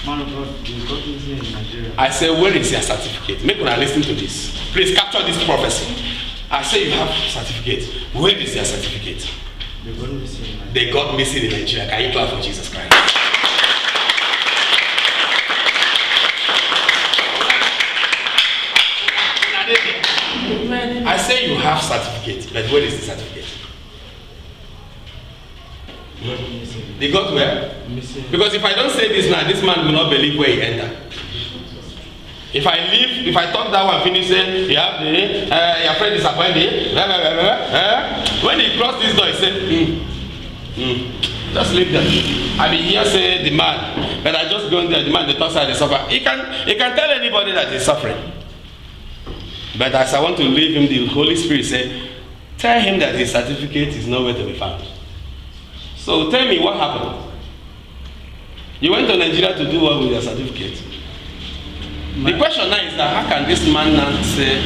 Man of God, you got missing in Nigeria. I say, where is your certificate? Make una listen to this. Please capture this prophecy. I say you have certificate. Where is your certificate? They got missing in Nigeria. They got missing in Nigeria. Can you clap for Jesus Christ? I say you have certificate, but where is the certificate? They got where? Missing. Because if I don't say this now, this man will not believe where he entered. If I leave, if I talk that one, finish, say, you have the, your friend disappointed, when he crossed this door, he said, just leave them. I mean, here say the man, but I just go in there, the man, the talk side, the suffer. He can tell anybody that he's suffering. But as I want to leave him, the Holy Spirit said, tell him that his certificate is nowhere to be found. So tell me what happened. You went to Nigeria to do what with your certificate? The question now is that how can this man now say,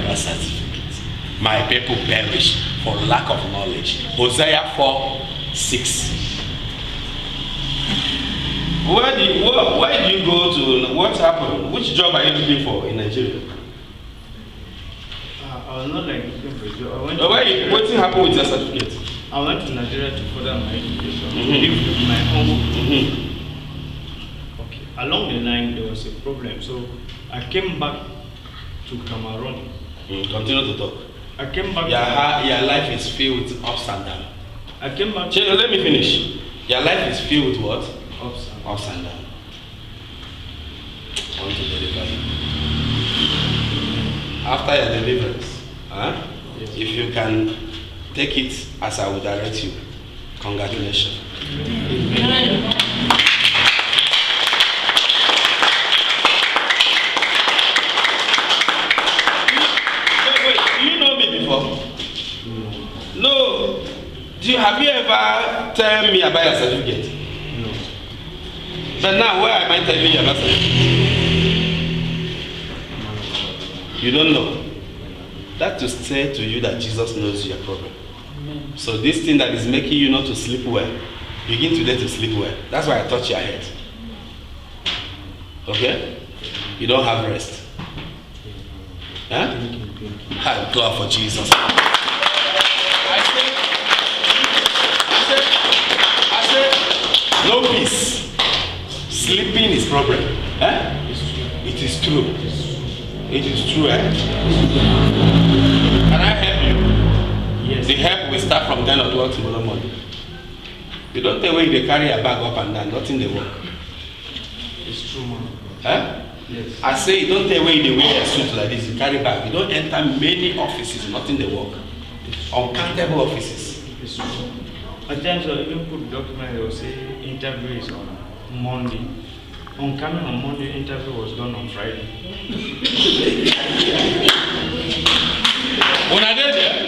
my certificate? My people perish for lack of knowledge. Hosea 4:6. Where do you go to? What happened? Which job are you looking for in Nigeria? I was not like looking for a job. What happened with your certificate? I went to Nigeria to further my education. Live with my home. Okay. Along the line, there was a problem. So I came back to Cameroon. Continue to talk. I came back. Your life is filled with ups and downs. I came back. Let me finish. Your life is filled with what? Ups and downs. I want to deliver you. After your deliverance, yes. If you can take it as I will direct you, congratulations. Amen. Wait, do you know me before? No. Have you ever told me about your certificate? No. But now, where am I telling you about certificate? You don't know. That to say to you that Jesus knows your problem. Amen. So this thing that is making you not to sleep well, begin today to sleep well. That's why I touch your head. Okay? You don't have rest. Huh? I'm glad for Jesus. I said, no peace. Sleeping is problem. Huh? It is true. It is true, eh? Can I help you? Yes. The help will start from 10 or 12 tomorrow morning. You don't tell when they carry a bag up and down, nothing they work. It's true, man. Huh? Yes. I say, you don't tell when they wear a suit like this, you carry bag. You don't enter many offices, nothing they work. Uncountable offices. It's true. At times, I even put document, they will say interview is on Monday. On coming on Monday, interview was done on Friday. When I did there,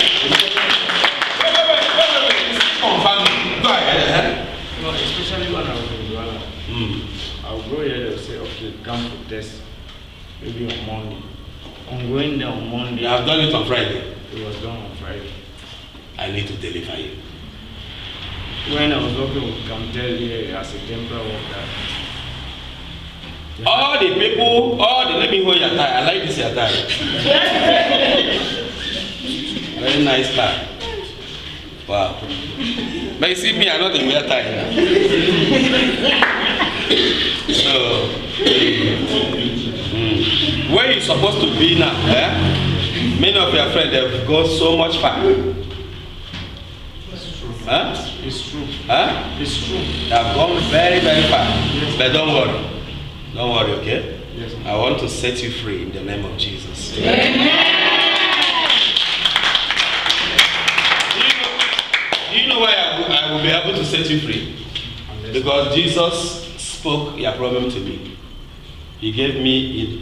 confirm. Go ahead. No, especially when I was in Douala. I'll go here, they'll say, okay, come for test. Maybe on Monday. I'm going there on Monday. You have done it on Friday. It was done on Friday. I need to deliver you. When I was working with Camtel here as a temporary worker. All the people, let me hold your tie. I like this your tie. Very nice tie. Wow. But you see me, I know the wear tie now. So, where you supposed to be now? Many of your friends have gone so much far. It's true. Huh? It's true. Huh? It's true. They have gone very, very far. Yes. But don't worry. Don't worry, okay? Yes. I want to set you free in the name of Jesus. Amen. Do you know why I will be able to set you free? Because Jesus spoke your problem to me. He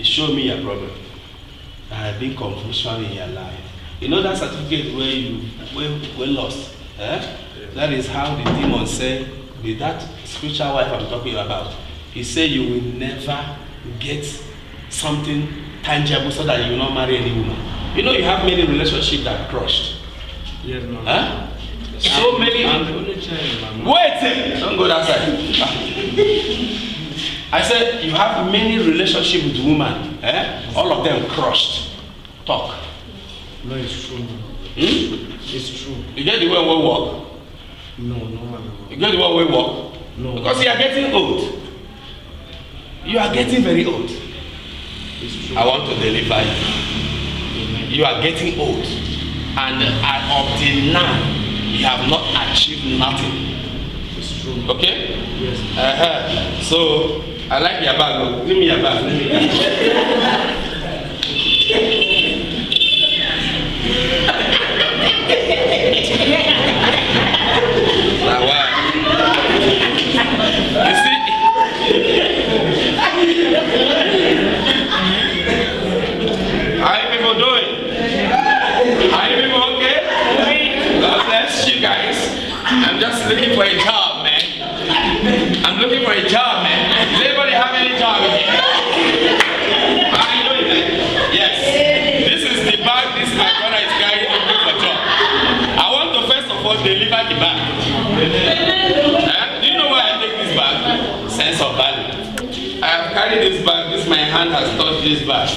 showed me your problem. There had been confusion in your life. You know that certificate where you were lost? Eh? That is how the demon said, with that spiritual wife I'm talking about, he said you will never get something tangible so that you will not marry any woman. You know you have many relationships that crushed. Yes, ma'am. Huh? So many. I'm the only child, ma'am. Wait! Don't go that side. I said, you have many relationships with women. All of them crushed. Talk. No, it's true. It's true. You get the way we walk? No, no. You get the way we walk? No. Because you are getting old. You are getting very old. It's true. I want to deliver you. Amen. You are getting old. And up till now, you have not achieved nothing. It's true. Okay? Yes. So, I like your bag. Oh. Give me your bag. Let me now, wow. You see? How are you people doing? Are you people okay? God bless you guys. I'm just looking for a job, man. I'm looking for a job, man. Does anybody have any job in here? How are you doing, man? Yes. This is the bag this my brother is carrying looking for job. I want to first of all deliver the bag. Do you know why I take this bag? Sense of value. I have carried this bag. My hand has touched this bag.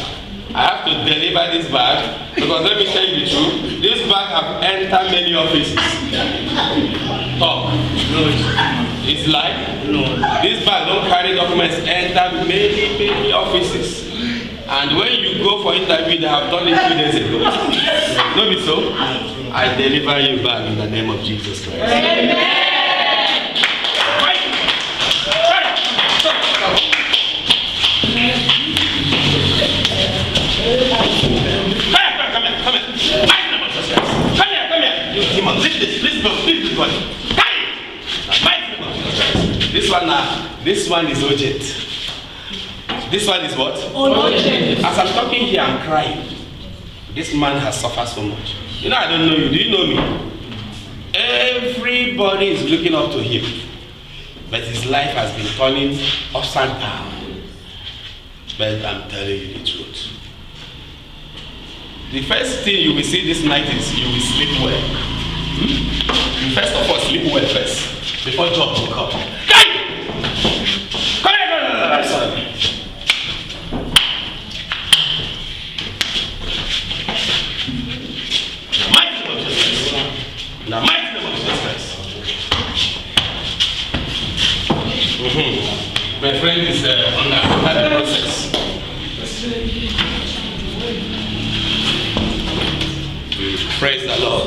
I have to deliver this bag because let me tell you the truth. This bag have entered many offices. Talk. No, It's like no. this bag don't carry documents. Enter many offices. And when you go for interview, they have done it 2 days ago. No, be so. I deliver you back in the name of Jesus Christ. Amen. This one is urgent. This one is what? Urgent. As I'm talking here, I'm crying. This man has suffered so much. You know, I don't know you. Do you know me? Everybody is looking up to him. But his life has been turning upside down. But I'm telling you the truth. The first thing you will see this night is you will sleep well. You first of all sleep well first. Before job will come. Come here, son. The mighty name of Jesus Christ. My friend is on the process. Praise the Lord.